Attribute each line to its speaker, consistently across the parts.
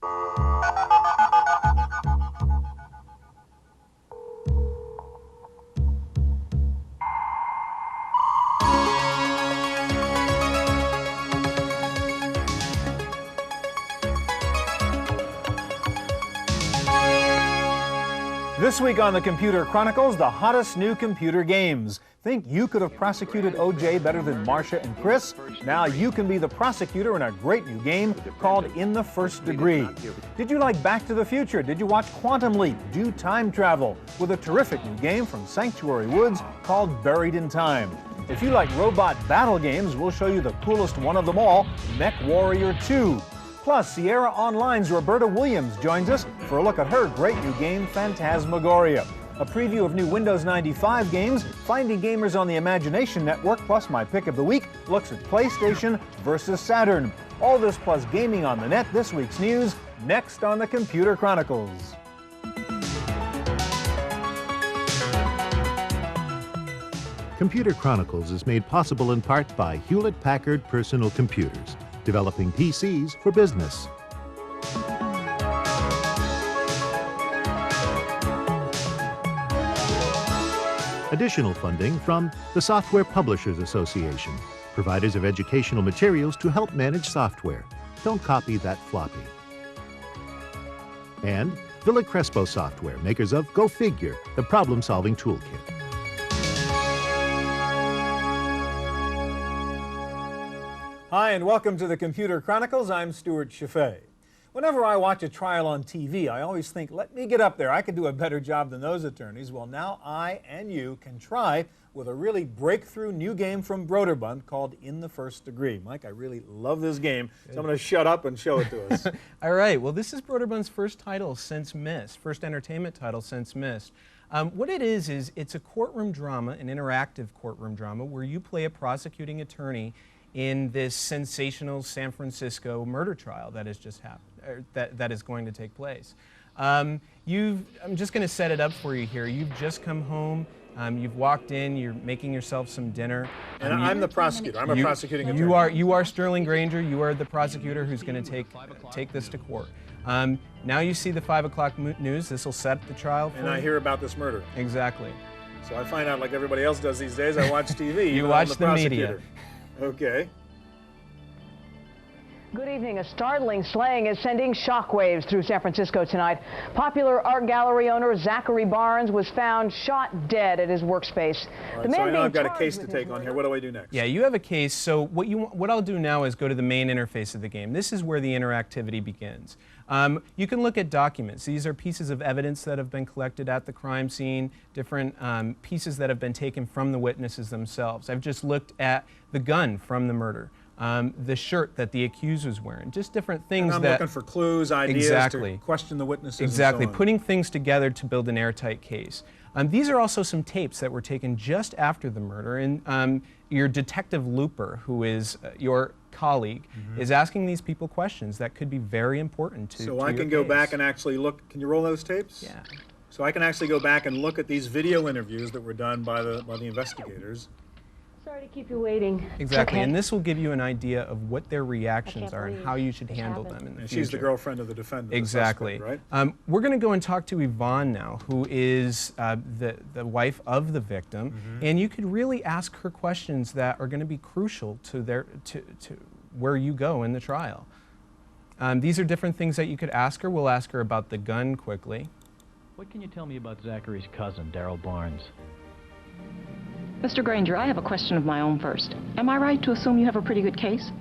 Speaker 1: This week on the Computer Chronicles, the hottest new computer games. Think you could have prosecuted OJ better than Marcia and Chris? Now you can be the prosecutor in a great new game called In the First Degree. Did you like Back to the Future? Did you watch Quantum Leap? Do time travel with a terrific new game from Sanctuary Woods called Buried in Time. If you like robot battle games, we'll show you the coolest one of them all, Mech Warrior 2. Plus, Sierra Online's Roberta Williams joins us for a look at her great new game, Phantasmagoria. A preview of new Windows 95 games, Finding Gamers on the Imagination Network, plus my pick of the week looks at PlayStation versus Saturn. All this plus gaming on the net, this week's news, next on the Computer Chronicles.
Speaker 2: Computer Chronicles is made possible in part by Hewlett-Packard Personal Computers, developing PCs for business. Additional funding from the Software Publishers Association, providers of educational materials to help manage software. Don't copy that floppy. And Villa Crespo Software, makers of Go Figure, the problem-solving toolkit.
Speaker 1: Hi, and welcome to the Computer Chronicles. I'm Stuart Chaffee. Whenever I watch a trial on TV, I always think, let me get up there. I could do a better job than those attorneys. Well, now I and you can try with a really breakthrough new game from Broderbund called In the First Degree. Mike, I really love this game, so I'm going to shut up and show it to us.
Speaker 3: All right. Well, this is Broderbund's first title since Myst, first entertainment title since Myst. What it is it's a courtroom drama, an interactive courtroom drama, where you play a prosecuting attorney in this sensational San Francisco murder trial that has just happened, that is going to take place. I'm just going to set it up for you here. You've just come home. You've walked in. You're making yourself some dinner.
Speaker 1: And I'm the prosecutor. I'm a prosecuting attorney.
Speaker 3: You are Sterling Granger. You are the prosecutor who's going to take this to court. Now you see the 5 o'clock news. This will set the trial for
Speaker 1: And I hear about this murder.
Speaker 3: Exactly.
Speaker 1: So I find out like everybody else does these days. I watch TV.
Speaker 3: You watch the media.
Speaker 1: Okay.
Speaker 4: Good evening. A startling slaying is sending shockwaves through San Francisco tonight. Popular art gallery owner Zachary Barnes was found shot dead at his workspace.
Speaker 1: Right, so I know I've got a case to take on here. What do I do next?
Speaker 3: Yeah, you have a case. So what I'll do now is go to the main interface of the game. This is where the interactivity begins. You can look at documents. These are pieces of evidence that have been collected at the crime scene, different pieces that have been taken from the witnesses themselves. I've just looked at the gun from the murder. The shirt that the accused was wearing, just different things
Speaker 1: and I'm looking for clues, ideas to question the witnesses.
Speaker 3: Exactly,
Speaker 1: and so on.
Speaker 3: Putting things together to build an airtight case. These are also some tapes that were taken just after the murder, and your detective Looper, who is your colleague, is asking these people questions that could be very important to
Speaker 1: So I can go back and actually look. Can you roll those tapes?
Speaker 3: Yeah.
Speaker 1: So I can actually go back and look at these video interviews that were done by the investigators.
Speaker 4: Sorry to keep you waiting.
Speaker 3: Exactly,
Speaker 4: Okay.
Speaker 3: and this will give you an idea of what their reactions are and how you should handle them in the future.
Speaker 1: She's the girlfriend of the defendant.
Speaker 3: Exactly.
Speaker 1: The suspect, right?
Speaker 3: We're going to go and talk to Yvonne now, who is the wife of the victim, and you could really ask her questions that are going to be crucial to where you go in the trial. These are different things that you could ask her. We'll ask her about the gun quickly.
Speaker 5: What can you tell me about Zachary's cousin, Daryl Barnes?
Speaker 6: Mr. Granger, I have a question of my own first. Am I right to assume you have a pretty good case?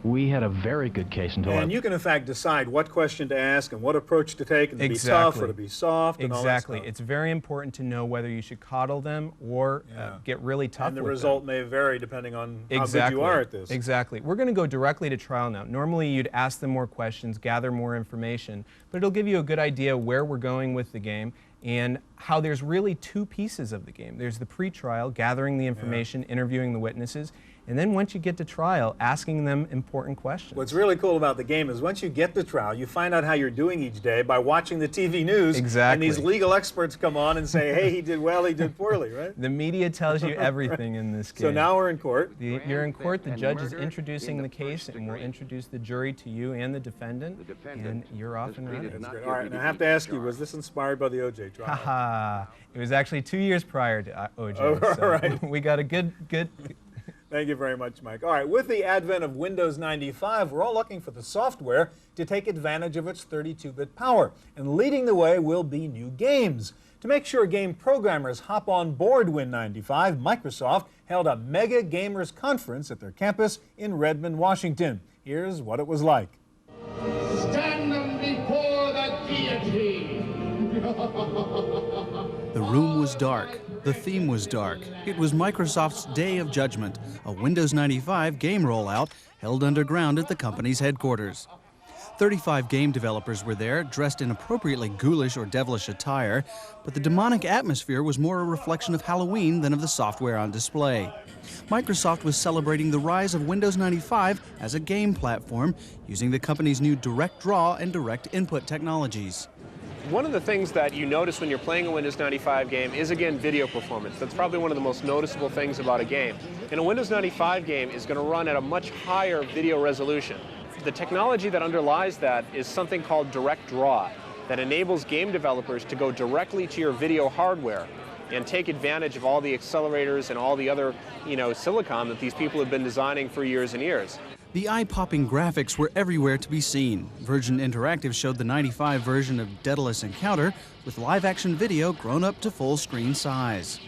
Speaker 5: We had a very good case until
Speaker 1: And you can, in fact, decide what question to ask and what approach to take, and to be tough or to be soft and all that stuff.
Speaker 3: It's very important to know whether you should coddle them or get really tough with them.
Speaker 1: And the result may vary depending on how good you are at this.
Speaker 3: Exactly. We're going to go directly to trial now. Normally, you'd ask them more questions, gather more information, but it'll give you a good idea where we're going with the game and how there's really two pieces of the game. There's the pre-trial, gathering the information, interviewing the witnesses, And then once you get to trial, asking them important questions.
Speaker 1: What's really cool about the game is once you get to trial, you find out how you're doing each day by watching the TV news.
Speaker 3: Exactly.
Speaker 1: And these legal experts come on and say, hey, he did well, he did poorly, right?
Speaker 3: The media tells you everything in this game.
Speaker 1: So now we're in court.
Speaker 3: You're in court, the judge is introducing the case, and will introduce the jury to you and the defendant, and you're off and running.
Speaker 1: That's great. All right, and I have to ask you, was this inspired by the O.J. trial?
Speaker 3: Haha. It was actually 2 years prior to O.J.
Speaker 1: Oh,
Speaker 3: so
Speaker 1: right.
Speaker 3: We got a good.
Speaker 1: Thank you very much, Mike. All right, with the advent of Windows 95, we're all looking for the software to take advantage of its 32-bit power. And leading the way will be new games. To make sure game programmers hop on board Win95, Microsoft held a Mega Gamers Conference at their campus in Redmond, Washington. Here's what it was like.
Speaker 7: Stand them before the guillotine.
Speaker 8: The room was dark. The theme was dark. It was Microsoft's Day of Judgment, a Windows 95 game rollout held underground at the company's headquarters. 35 game developers were there, dressed in appropriately ghoulish or devilish attire, but the demonic atmosphere was more a reflection of Halloween than of the software on display. Microsoft was celebrating the rise of Windows 95 as a game platform, using the company's new direct draw and direct input technologies.
Speaker 9: One of the things that you notice when you're playing a Windows 95 game is, again, video performance. That's probably one of the most noticeable things about a game. And a Windows 95 game is going to run at a much higher video resolution. The technology that underlies that is something called direct draw that enables game developers to go directly to your video hardware and take advantage of all the accelerators and all the other, silicon that these people have been designing for years and years.
Speaker 8: The eye-popping graphics were everywhere to be seen. Virgin Interactive showed the 95 version of Daedalus Encounter with live-action video grown up to full-screen size.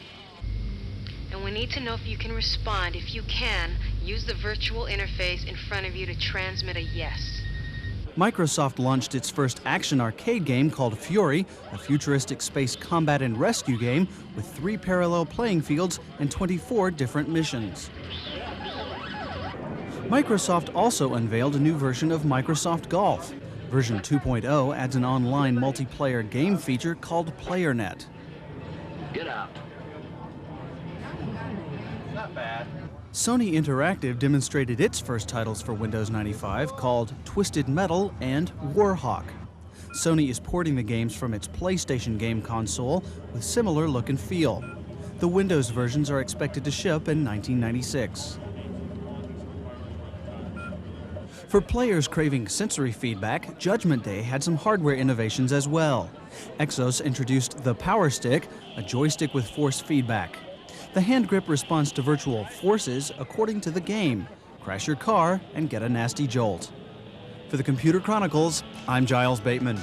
Speaker 10: And we need to know if you can respond. If you can, use the virtual interface in front of you to transmit a yes.
Speaker 8: Microsoft launched its first action arcade game called Fury, a futuristic space combat and rescue game with 3 parallel playing fields and 24 different missions. Microsoft also unveiled a new version of Microsoft Golf. Version 2.0 adds an online multiplayer game feature called PlayerNet.
Speaker 5: Get out. Not bad.
Speaker 8: Sony Interactive demonstrated its first titles for Windows 95 called Twisted Metal and Warhawk. Sony is porting the games from its PlayStation game console with similar look and feel. The Windows versions are expected to ship in 1996. For players craving sensory feedback, Judgment Day had some hardware innovations as well. Exos introduced the Power Stick, a joystick with force feedback. The hand grip responds to virtual forces according to the game. Crash your car and get a nasty jolt. For the Computer Chronicles, I'm Giles Bateman.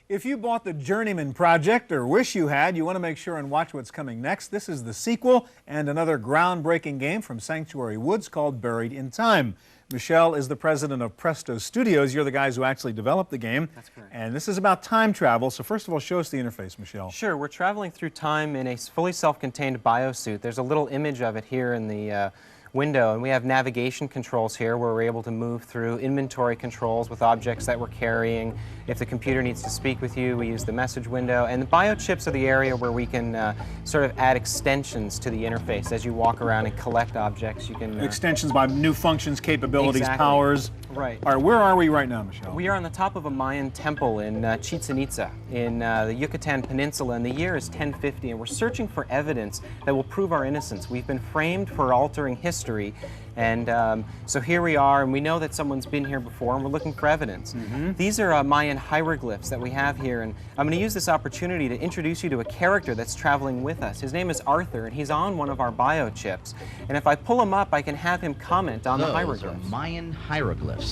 Speaker 1: If you bought the Journeyman Project or wish you had, you want to make sure and watch what's coming next. This is the sequel and another groundbreaking game from Sanctuary Woods called Buried in Time. Michelle is the president of Presto Studios. You're the guys who actually developed the game.
Speaker 11: That's correct.
Speaker 1: And this is about time travel. So first of all, show us the interface, Michelle.
Speaker 11: Sure. We're traveling through time in a fully self-contained biosuit. There's a little image of it here in the window, and we have navigation controls here where we're able to move through inventory controls with objects that we're carrying. If the computer needs to speak with you, we use the message window. And the biochips are the area where we can sort of add extensions to the interface. As you walk around and collect objects, you can...
Speaker 1: Extensions by new functions, capabilities,
Speaker 11: exactly.
Speaker 1: Powers.
Speaker 11: Right.
Speaker 1: All right, where are we right now, Michelle?
Speaker 11: We are on the top of a Mayan temple in Chichen Itza in the Yucatan Peninsula, and the year is 1050, and we're searching for evidence that will prove our innocence. We've been framed for altering history, and so here we are, and we know that someone's been here before, and we're looking for evidence. These are Mayan hieroglyphs that we have here, and I'm going to use this opportunity to introduce you to a character that's traveling with us. His name is Arthur, and he's on one of our biochips, and if I pull him up, I can have him comment on the hieroglyphs.
Speaker 5: Those are Mayan hieroglyphs.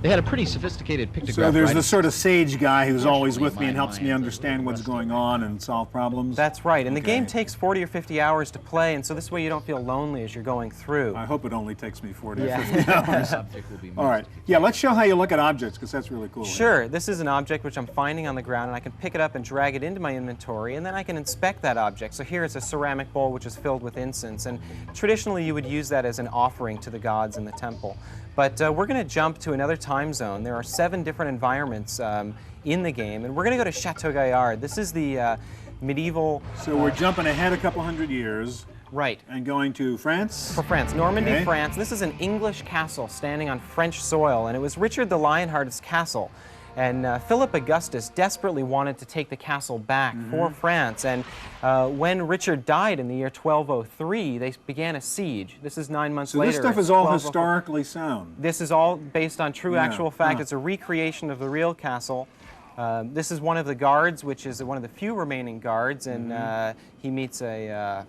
Speaker 5: They had a pretty sophisticated pictograph.
Speaker 1: So there's the sort of sage guy who's always with me and helps me understand what's going on and solve problems?
Speaker 11: That's right, and the game takes 40 or 50 hours to play, and so this way you don't feel lonely as you're going through.
Speaker 1: I hope it only takes me 40 or
Speaker 11: Yeah.
Speaker 1: 50 hours. All right. Yeah, let's show how you look at objects, because that's really cool.
Speaker 11: Sure. This is an object which I'm finding on the ground, and I can pick it up and drag it into my inventory, and then I can inspect that object. So here is a ceramic bowl which is filled with incense, and traditionally you would use that as an offering to the gods in the temple. But we're going to jump to another time zone. There are 7 different environments in the game, and we're going to go to Chateau Gaillard. This is the medieval...
Speaker 1: So we're jumping ahead a couple hundred years.
Speaker 11: Right.
Speaker 1: And going to France?
Speaker 11: For France, Normandy,
Speaker 1: Okay.
Speaker 11: France. This is an English castle standing on French soil, and it was Richard the Lionheart's castle. And Philip Augustus desperately wanted to take the castle back for France. And when Richard died in the year 1203, they began a siege. This is 9 months
Speaker 1: So
Speaker 11: later.
Speaker 1: this stuff is all historically sound.
Speaker 11: This is all based on true
Speaker 1: Yeah.
Speaker 11: actual fact. It's a recreation of the real castle. This is one of the guards, which is one of the few remaining guards, and he meets a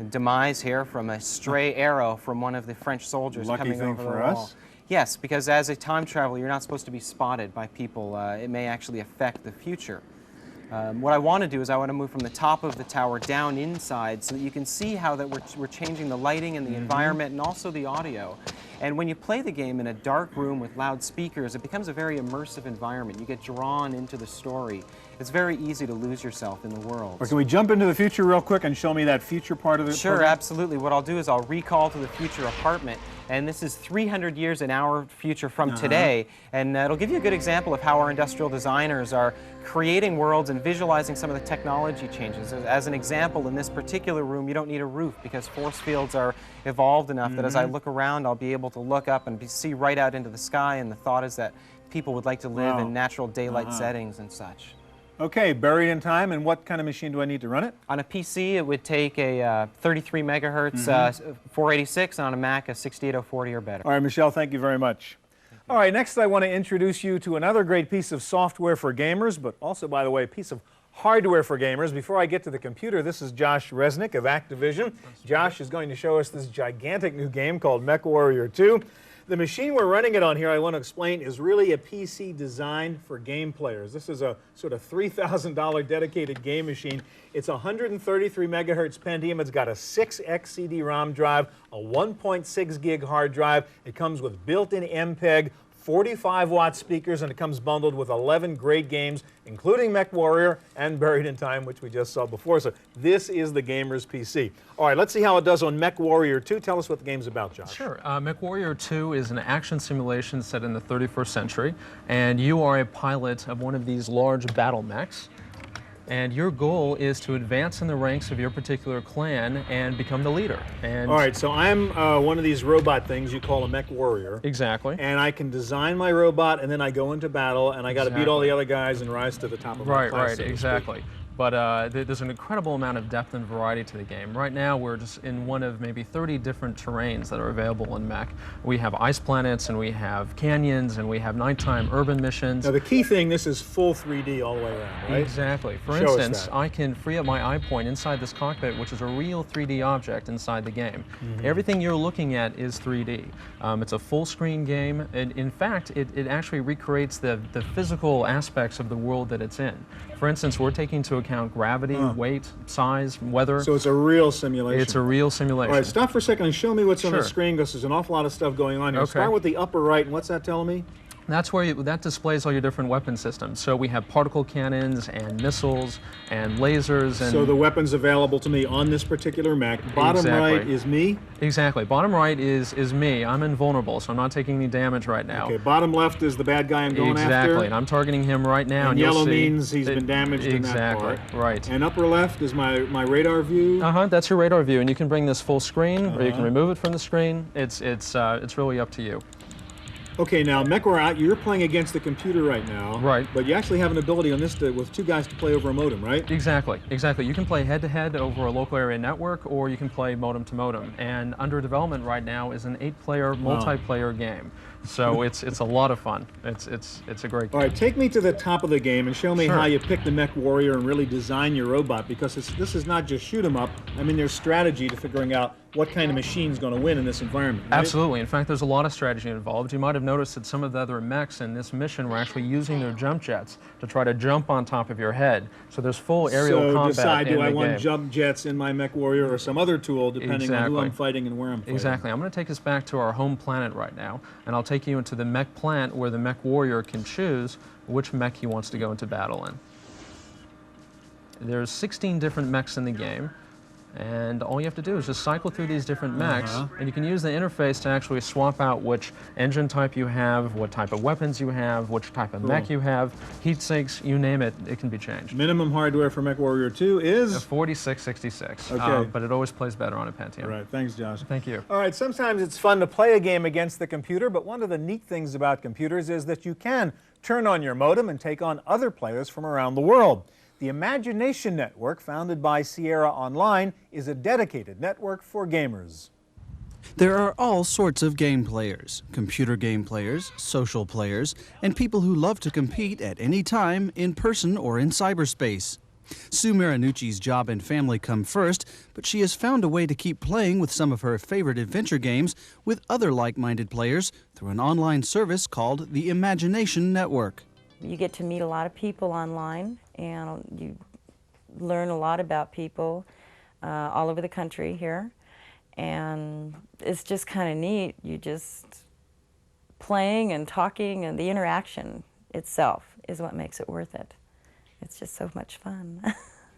Speaker 11: demise here from a stray arrow from one of the French soldiers
Speaker 1: Lucky
Speaker 11: coming
Speaker 1: thing
Speaker 11: over
Speaker 1: for
Speaker 11: the wall.
Speaker 1: us.
Speaker 11: Yes, because as a time traveler, you're not supposed to be spotted by people. It may actually affect the future. What I want to do is I want to move from the top of the tower down inside so that you can see how that we're changing the lighting and the environment and also the audio. And when you play the game in a dark room with loud speakers, it becomes a very immersive environment. You get drawn into the story. It's very easy to lose yourself in the world.
Speaker 1: Or can we jump into the future real quick and show me that future part of it?
Speaker 11: Sure, absolutely. What I'll do is I'll recall to the future apartment, and this is 300 years in our future from today, and it'll give you a good example of how our industrial designers are creating worlds and visualizing some of the technology changes. As an example, in this particular room, you don't need a roof because force fields are evolved enough that as I look around, I'll be able to look up and see right out into the sky, and the thought is that people would like to live in natural daylight settings and such.
Speaker 1: Okay, Buried in Time, and what kind of machine do I need to run it?
Speaker 11: On a PC, it would take a 33 megahertz 486, and on a Mac, a 68040 or better.
Speaker 1: All right, Michelle, thank you very much. All right, next I want to introduce you to another great piece of software for gamers, but also, by the way, a piece of hardware for gamers. Before I get to the computer, this is Josh Resnick of Activision. Josh is going to show us this gigantic new game called MechWarrior 2. The machine we're running it on here, I want to explain, is really a PC designed for game players. This is a sort of $3,000 dedicated game machine. It's a 133 megahertz Pentium. It's got a 6X CD-ROM drive, a 1.6 gig hard drive. It comes with built-in MPEG, 45-watt speakers, and it comes bundled with 11 great games, including MechWarrior and Buried in Time, which we just saw before. So this is the gamer's PC. All right, let's see how it does on MechWarrior 2. Tell us what the game's about, Josh.
Speaker 12: Sure. MechWarrior 2 is an action simulation set in the 31st century, and you are a pilot of one of these large battle mechs. And your goal is to advance in the ranks of your particular clan and become the leader. And
Speaker 1: all right, so I'm one of these robot things you call a mech warrior.
Speaker 12: Exactly.
Speaker 1: And I can design my robot, and then I go into battle, and I got to beat all the other guys and rise to the top of my class.
Speaker 12: Right, exactly. But there's an incredible amount of depth and variety to the game. Right now, we're just in one of maybe 30 different terrains that are available in Mech. We have ice planets, and we have canyons, and we have nighttime urban missions.
Speaker 1: Now, the key thing, this is full 3D all the way around, right?
Speaker 12: Exactly. For instance, I can free up my eye point inside this cockpit, which is a real 3D object inside the game. Everything you're looking at is 3D. It's a full-screen game. And in fact, it actually recreates the physical aspects of the world that it's in. For instance, we're taking into account gravity, weight, size, weather.
Speaker 1: So it's a real simulation.
Speaker 12: It's a real simulation.
Speaker 1: All right, stop for a second and show me what's on the screen, because there's an awful lot of stuff going on here.
Speaker 12: Okay.
Speaker 1: Start with the upper right, and what's that telling me?
Speaker 12: That's where that displays all your different weapon systems. So we have particle cannons and missiles and lasers. And
Speaker 1: so the weapons available to me on this particular mech. Bottom right is me?
Speaker 12: Exactly. Bottom right is me. I'm invulnerable, so I'm not taking any damage right now.
Speaker 1: Okay, bottom left is the bad guy I'm going after?
Speaker 12: Exactly, and I'm targeting him right now.
Speaker 1: And
Speaker 12: you'll
Speaker 1: yellow
Speaker 12: see
Speaker 1: means he's been damaged in that part.
Speaker 12: Exactly, right.
Speaker 1: And upper left is my radar view?
Speaker 12: That's your radar view, and you can bring this full screen, or you can remove it from the screen. It's really up to you.
Speaker 1: Okay, now MechWarrior, you're playing against the computer right now.
Speaker 12: Right.
Speaker 1: But you actually have an ability on this with 2 guys to play over a modem, right?
Speaker 12: Exactly, exactly. You can play head-to-head over a local area network, or you can play modem to modem. And under development right now is an 8-player multiplayer game. So it's a lot of fun. It's a great game.
Speaker 1: All right, take me to the top of the game and show me
Speaker 12: Sure.
Speaker 1: how you pick the mech warrior and really design your robot, because this is not just shoot 'em up. I mean, there's strategy to figuring out what kind of machine's going to win in this environment. Right?
Speaker 12: Absolutely. In fact, there's a lot of strategy involved. You might have noticed that some of the other mechs in this mission were actually using their jump jets to try to jump on top of your head. So there's full aerial
Speaker 1: so
Speaker 12: combat
Speaker 1: decide,
Speaker 12: in
Speaker 1: do
Speaker 12: the
Speaker 1: I
Speaker 12: game.
Speaker 1: want jump jets in my mech warrior or some other tool, depending on who I'm fighting and where I'm fighting?
Speaker 12: Exactly. I'm going to take us back to our home planet right now, and I'll take you into the mech plant where the mech warrior can choose which mech he wants to go into battle in. There's 16 different mechs in the game, and all you have to do is just cycle through these different mechs, and you can use the interface to actually swap out which engine type you have, what type of weapons you have, which type of mech you have, heat sinks, you name it, it can be changed.
Speaker 1: Minimum hardware for Mech Warrior 2 is?
Speaker 12: 4666,
Speaker 1: Okay.
Speaker 12: but it always plays better on a Pentium.
Speaker 1: Right, thanks, Josh.
Speaker 12: Thank you.
Speaker 1: All right, sometimes it's fun to play a game against the computer, but one of the neat things about computers is that you can turn on your modem and take on other players from around the world. The Imagination Network, founded by Sierra Online, is a dedicated network for gamers.
Speaker 8: There are all sorts of game players, computer game players, social players, and people who love to compete at any time, in person or in cyberspace. Sue Marinucci's job and family come first, but she has found a way to keep playing with some of her favorite adventure games with other like-minded players through an online service called the Imagination Network.
Speaker 13: You get to meet a lot of people online, and you learn a lot about people all over the country here, and it's just kind of neat. You just playing and talking, and the interaction itself is what makes it worth it. It's just so much fun.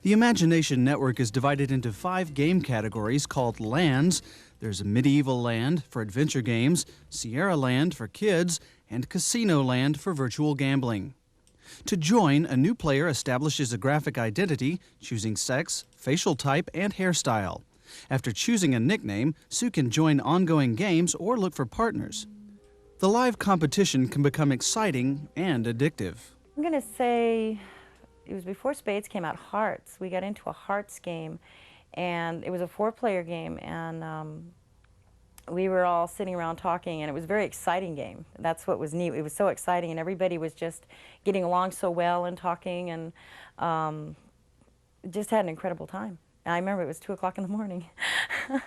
Speaker 8: The Imagination Network is divided into 5 game categories called lands. There's a Medieval Land for adventure games, Sierra Land for kids, and Casino Land for virtual gambling. To join, a new player establishes a graphic identity, choosing sex, facial type, and hairstyle. After choosing a nickname, Sue can join ongoing games or look for partners. The live competition can become exciting and addictive.
Speaker 13: I'm going to say it was before Spades came out, Hearts. We got into a Hearts game, and it was a 4-player game, and we were all sitting around talking, and it was a very exciting game. That's what was neat. It was so exciting, and everybody was just getting along so well and talking, and just had an incredible time. And I remember it was 2 o'clock in the morning. So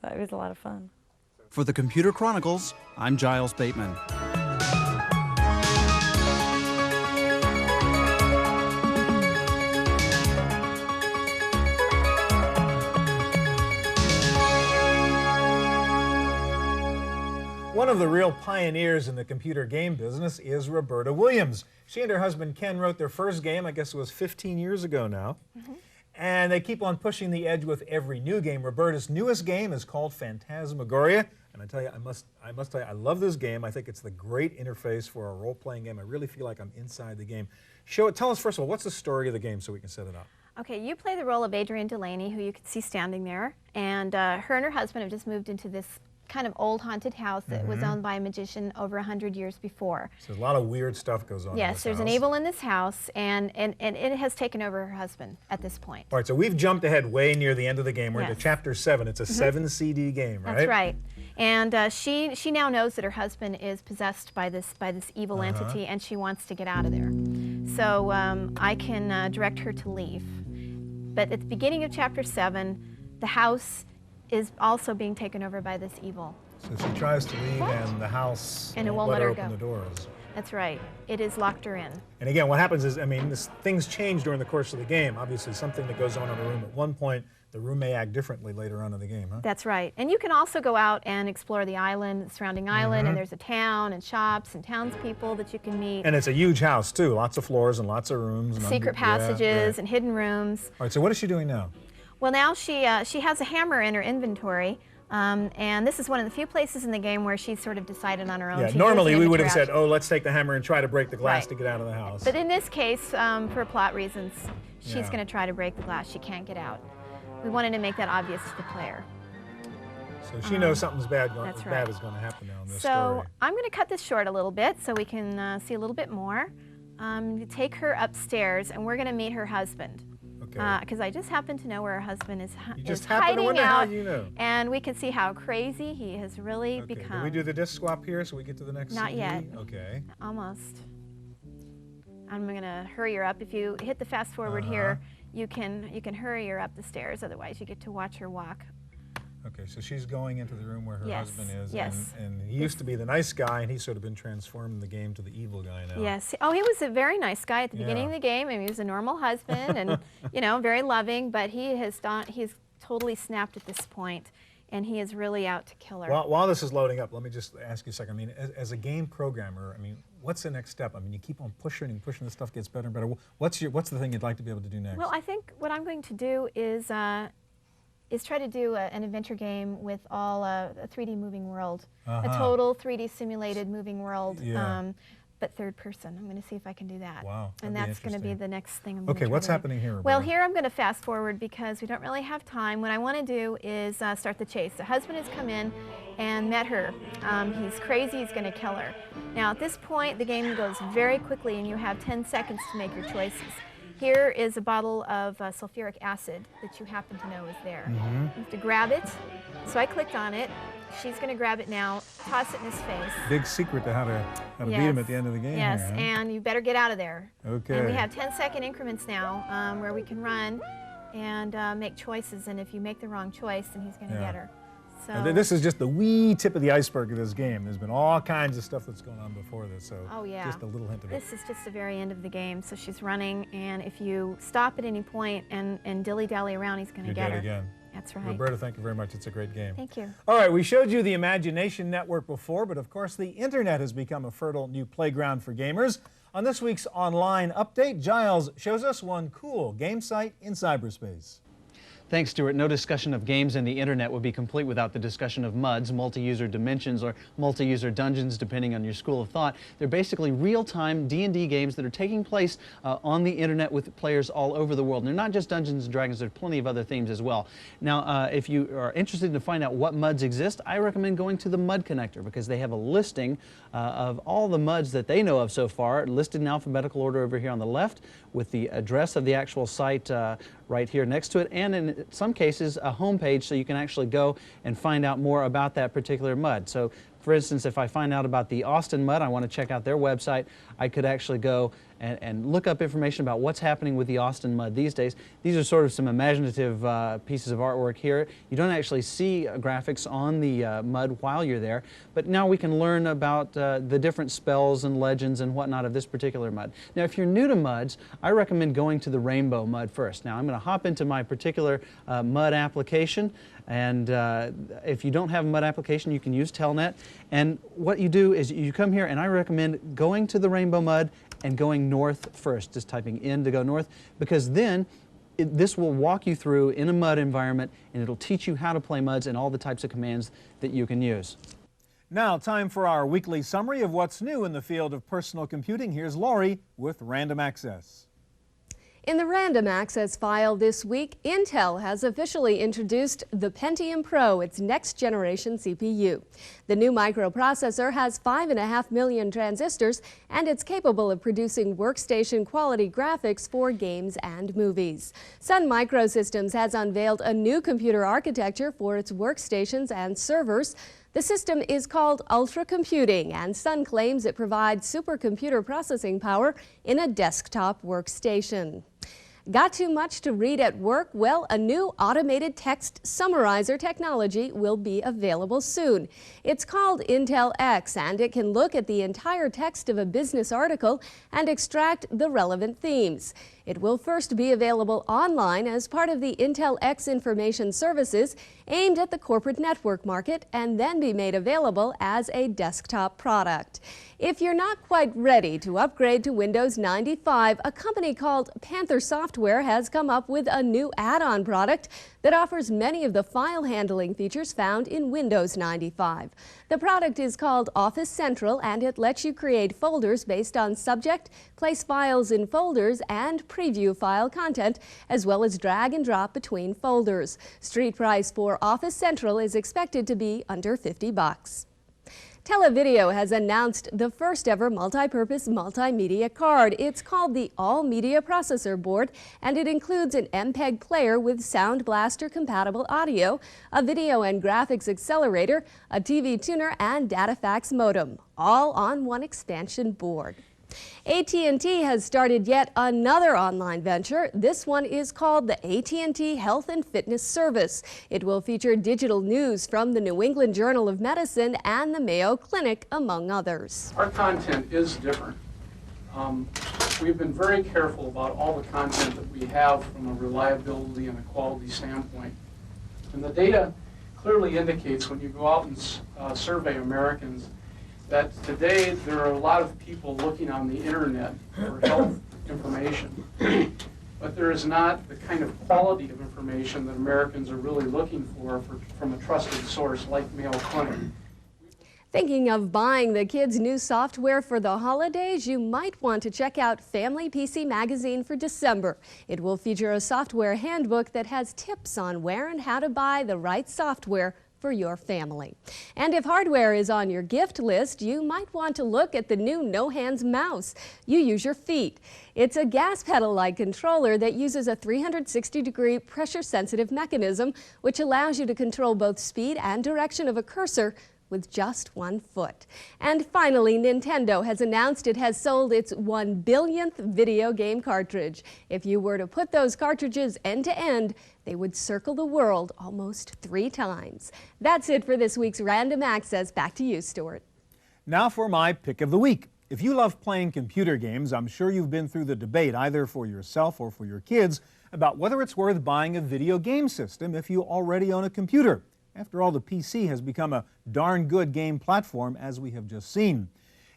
Speaker 13: it was a lot of fun.
Speaker 8: For the Computer Chronicles, I'm Giles Bateman.
Speaker 1: One of the real pioneers in the computer game business is Roberta Williams. She and her husband Ken wrote their first game, I guess it was 15 years ago now. And they keep on pushing the edge with every new game. Roberta's newest game is called Phantasmagoria. And I tell you, I must tell you, I love this game. I think it's the great interface for a role-playing game. I really feel like I'm inside the game. Tell us, first of all, what's the story of the game so we can set it up?
Speaker 14: Okay, you play the role of Adrienne Delaney, who you can see standing there. And her and her husband have just moved into this kind of old haunted house that was owned by a magician over 100 years before.
Speaker 1: So a lot of weird stuff goes on.
Speaker 14: Yes, there's an evil in this house, and it has taken over her husband at this point.
Speaker 1: All right, so we've jumped ahead way near the end of the game. We're into chapter 7. It's a 7 CD game, right?
Speaker 14: That's right. And she now knows that her husband is possessed by this evil entity, and she wants to get out of there. So I can direct her to leave. But at the beginning of chapter 7, the house is also being taken over by this evil.
Speaker 1: So she tries to leave, and the house
Speaker 14: and it won't let her
Speaker 1: open
Speaker 14: go.
Speaker 1: the doors.
Speaker 14: That's right. It has locked her in.
Speaker 1: And again, what happens is, I mean, things change during the course of the game. Obviously, something that goes on in a room at one point, the room may act differently later on in the game, huh?
Speaker 14: That's right. And you can also go out and explore the island, the surrounding island, and there's a town and shops and townspeople that you can meet.
Speaker 1: And it's a huge house, too. Lots of floors and lots of rooms. And
Speaker 14: secret passages and hidden rooms.
Speaker 1: All right, so what is she doing now?
Speaker 14: Well, now she has a hammer in her inventory. And this is one of the few places in the game where she's sort of decided on her own.
Speaker 1: Yeah, normally we would have said, oh, let's take the hammer and try to break the glass to get out of the house.
Speaker 14: But in this case, for plot reasons, she's going to try to break the glass. She can't get out. We wanted to make that obvious to the player.
Speaker 1: So she knows something's bad is going to happen now in this story.
Speaker 14: So I'm going to cut this short a little bit so we can see a little bit more. Take her upstairs, and we're going to meet her husband.
Speaker 1: Okay.
Speaker 14: Because I just happen to know where her husband is,
Speaker 1: You just
Speaker 14: is
Speaker 1: happen to
Speaker 14: hiding
Speaker 1: wonder
Speaker 14: out,
Speaker 1: how you know.
Speaker 14: and we can see how crazy he has really
Speaker 1: Okay.
Speaker 14: become.
Speaker 1: Can we do the disc swap here so we get to the next
Speaker 14: Not
Speaker 1: CD?
Speaker 14: yet.
Speaker 1: Okay.
Speaker 14: Almost. I'm going to hurry her up. If you hit the fast forward here, you can hurry her up the stairs. Otherwise, you get to watch her walk.
Speaker 1: Okay, so she's going into the room where her husband is.
Speaker 14: Yes.
Speaker 1: And he used to be the nice guy, and he's sort of been transformed in the game to the evil guy now.
Speaker 14: Yes. Oh, he was a very nice guy at the beginning of the game, and he was a normal husband, and you know, very loving. But he's totally snapped at this point, and he is really out to kill her.
Speaker 1: While this is loading up, let me just ask you a second. I mean, as a game programmer, I mean, what's the next step? I mean, you keep on pushing and pushing. This stuff gets better and better. What's the thing you'd like to be able to do next?
Speaker 14: Well, I think what I'm going to do is try to do an adventure game with all a 3D moving world, a total 3D simulated moving world, but third person. I'm going to see if I can do that.
Speaker 1: Wow,
Speaker 14: and that's going to be the next thing I'm going to
Speaker 1: Okay,
Speaker 14: try
Speaker 1: what's
Speaker 14: to do.
Speaker 1: happening here, Roberta?
Speaker 14: Well, here I'm going to fast forward because we don't really have time. What I want to do is start the chase. The husband has come in and met her. He's crazy. He's going to kill her. Now, at this point, the game goes very quickly, and you have 10 seconds to make your choices. Here is a bottle of sulfuric acid that you happen to know is there. You have to grab it. So I clicked on it. She's going to grab it now, toss it in his face.
Speaker 1: Big secret to how to beat him at the end of the game.
Speaker 14: Yes,
Speaker 1: here, huh?
Speaker 14: and you better get out of there.
Speaker 1: Okay.
Speaker 14: And we have 10-second increments now where we can run and make choices. And if you make the wrong choice, then he's going to get her. So
Speaker 1: This is just the wee tip of the iceberg of this game. There's been all kinds of stuff that's going on before this, so just a little hint of it.
Speaker 14: This is just the very end of the game. So she's running, and if you stop at any point and dilly-dally around, he's going to get her.
Speaker 1: Again.
Speaker 14: That's right.
Speaker 1: Roberta, thank you very much. It's a great game.
Speaker 14: Thank you.
Speaker 1: All right, we showed you the Imagination Network before, but of course the internet has become a fertile new playground for gamers. On this week's online update, Giles shows us one cool game site in cyberspace.
Speaker 15: Thanks, Stuart. No discussion of games and the internet would be complete without the discussion of MUDs, multi-user dimensions, or multi-user dungeons, depending on your school of thought. They're basically real-time D&D games that are taking place on the internet with players all over the world. And they're not just Dungeons & Dragons, there's plenty of other themes as well. Now, if you are interested to find out what MUDs exist, I recommend going to the MUD Connector because they have a listing of all the MUDs that they know of so far, listed in alphabetical order over here on the left, with the address of the actual site right here next to it, and in some cases a home page so you can actually go and find out more about that particular MUD. So for instance, if I find out about the Austin MUD, I want to check out their website, I could actually go and look up information about what's happening with the Austin MUD these days. These are sort of some imaginative pieces of artwork here. You don't actually see graphics on the MUD while you're there, but now we can learn about the different spells and legends and whatnot of this particular MUD. Now, if you're new to MUDs, I recommend going to the Rainbow MUD first. Now, I'm going to hop into my particular MUD application, and if you don't have a MUD application, you can use Telnet. And what you do is you come here, and I recommend going to the Rainbow MUD and going north first, just typing in to go north, because then this will walk you through in a MUD environment, and it'll teach you how to play MUDs and all the types of commands that you can use.
Speaker 1: Now, time for our weekly summary of what's new in the field of personal computing. Here's Laurie with Random Access.
Speaker 16: In the Random Access file this week, Intel has officially introduced the Pentium Pro, its next-generation CPU. The new microprocessor has 5.5 million transistors, and it's capable of producing workstation-quality graphics for games and movies. Sun Microsystems has unveiled a new computer architecture for its workstations and servers. The system is called Ultra Computing, and Sun claims it provides supercomputer processing power in a desktop workstation. Got too much to read at work? Well, a new automated text summarizer technology will be available soon. It's called Intel X, and it can look at the entire text of a business article and extract the relevant themes. It will first be available online as part of the Intel X Information Services aimed at the corporate network market, and then be made available as a desktop product. If you're not quite ready to upgrade to Windows 95, a company called Panther Software has come up with a new add-on product that offers many of the file handling features found in Windows 95. The product is called Office Central, and it lets you create folders based on subject, place files in folders, and preview file content, as well as drag and drop between folders. Street price for Office Central is expected to be under $50. Televideo has announced the first ever multi-purpose multimedia card. It's called the All Media Processor Board, and it includes an MPEG player with Sound Blaster compatible audio, a video and graphics accelerator, a TV tuner, and data fax modem, all on one expansion board. AT&T has started yet another online venture. This one is called the AT&T Health and Fitness Service. It will feature digital news from the New England Journal of Medicine and the Mayo Clinic, among others.
Speaker 17: Our content is different. We've been very careful about all the content that we have from a reliability and a quality standpoint. And the data clearly indicates when you go out and survey Americans that today there are a lot of people looking on the internet for health information, but there is not the kind of quality of information that Americans are really looking for from a trusted source like Mayo Clinic.
Speaker 16: Thinking of buying the kids' new software for the holidays? You might want to check out Family PC Magazine for December. It will feature a software handbook that has tips on where and how to buy the right software for your family. And if hardware is on your gift list, you might want to look at the new No Hands mouse. You use your feet. It's a gas pedal-like controller that uses a 360-degree pressure-sensitive mechanism, which allows you to control both speed and direction of a cursor with just one foot. And finally, Nintendo has announced it has sold its 1 billionth video game cartridge. If you were to put those cartridges end to end, they would circle the world almost 3 times. That's it for this week's Random Access. Back to you, Stuart.
Speaker 1: Now for my pick of the week. If you love playing computer games, I'm sure you've been through the debate, either for yourself or for your kids, about whether it's worth buying a video game system if you already own a computer. After all, the PC has become a darn good game platform, as we have just seen.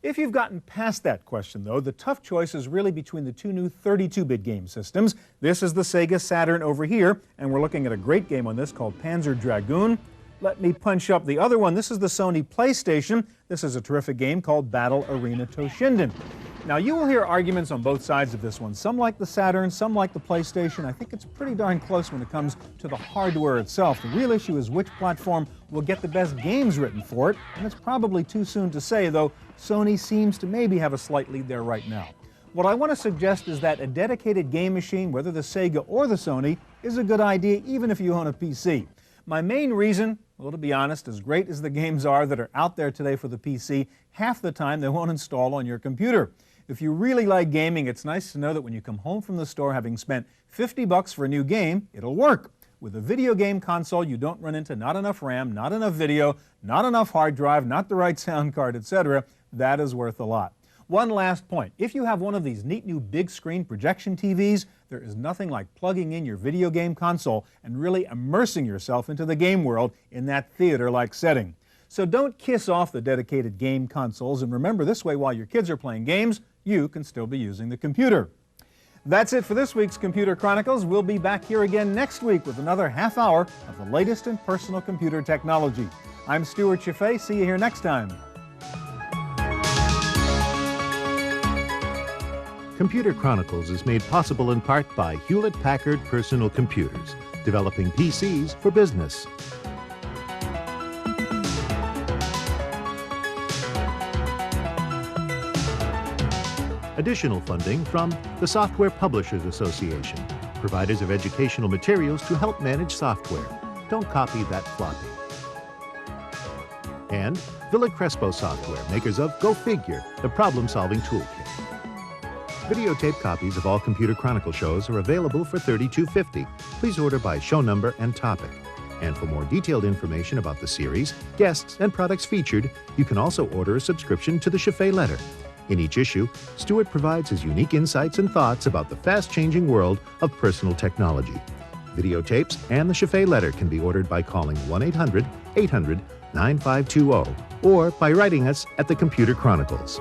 Speaker 1: If you've gotten past that question, though, the tough choice is really between the two new 32-bit game systems. This is the Sega Saturn over here, and we're looking at a great game on this called Panzer Dragoon. Let me punch up the other one. This is the Sony PlayStation. This is a terrific game called Battle Arena Toshinden. Now, you will hear arguments on both sides of this one. Some like the Saturn, some like the PlayStation. I think it's pretty darn close when it comes to the hardware itself. The real issue is which platform will get the best games written for it, and it's probably too soon to say, though Sony seems to maybe have a slight lead there right now. What I want to suggest is that a dedicated game machine, whether the Sega or the Sony, is a good idea even if you own a PC. My main reason, well, to be honest, as great as the games are that are out there today for the PC, half the time they won't install on your computer. If you really like gaming, it's nice to know that when you come home from the store having spent $50 for a new game, it'll work. With a video game console, you don't run into not enough RAM, not enough video, not enough hard drive, not the right sound card, etc. That is worth a lot. One last point. If you have one of these neat new big screen projection TVs, there is nothing like plugging in your video game console and really immersing yourself into the game world in that theater-like setting. So don't kiss off the dedicated game consoles, and remember, this way while your kids are playing games, you can still be using the computer. That's it for this week's Computer Chronicles. We'll be back here again next week with another half hour of the latest in personal computer technology. I'm Stuart Chaffee. See you here next time.
Speaker 2: Computer Chronicles is made possible in part by Hewlett-Packard Personal Computers, developing PCs for business. Additional funding from the Software Publishers Association, providers of educational materials to help manage software. Don't copy that floppy. And Villa Crespo Software, makers of Go Figure, the problem-solving toolkit. Videotape copies of all Computer Chronicle shows are available for $32.50. Please order by show number and topic. And for more detailed information about the series, guests, and products featured, you can also order a subscription to the Chaffee Letter. In each issue, Stuart provides his unique insights and thoughts about the fast-changing world of personal technology. Videotapes and the Chaffee Letter can be ordered by calling 1-800-800-9520 or by writing us at the Computer Chronicles.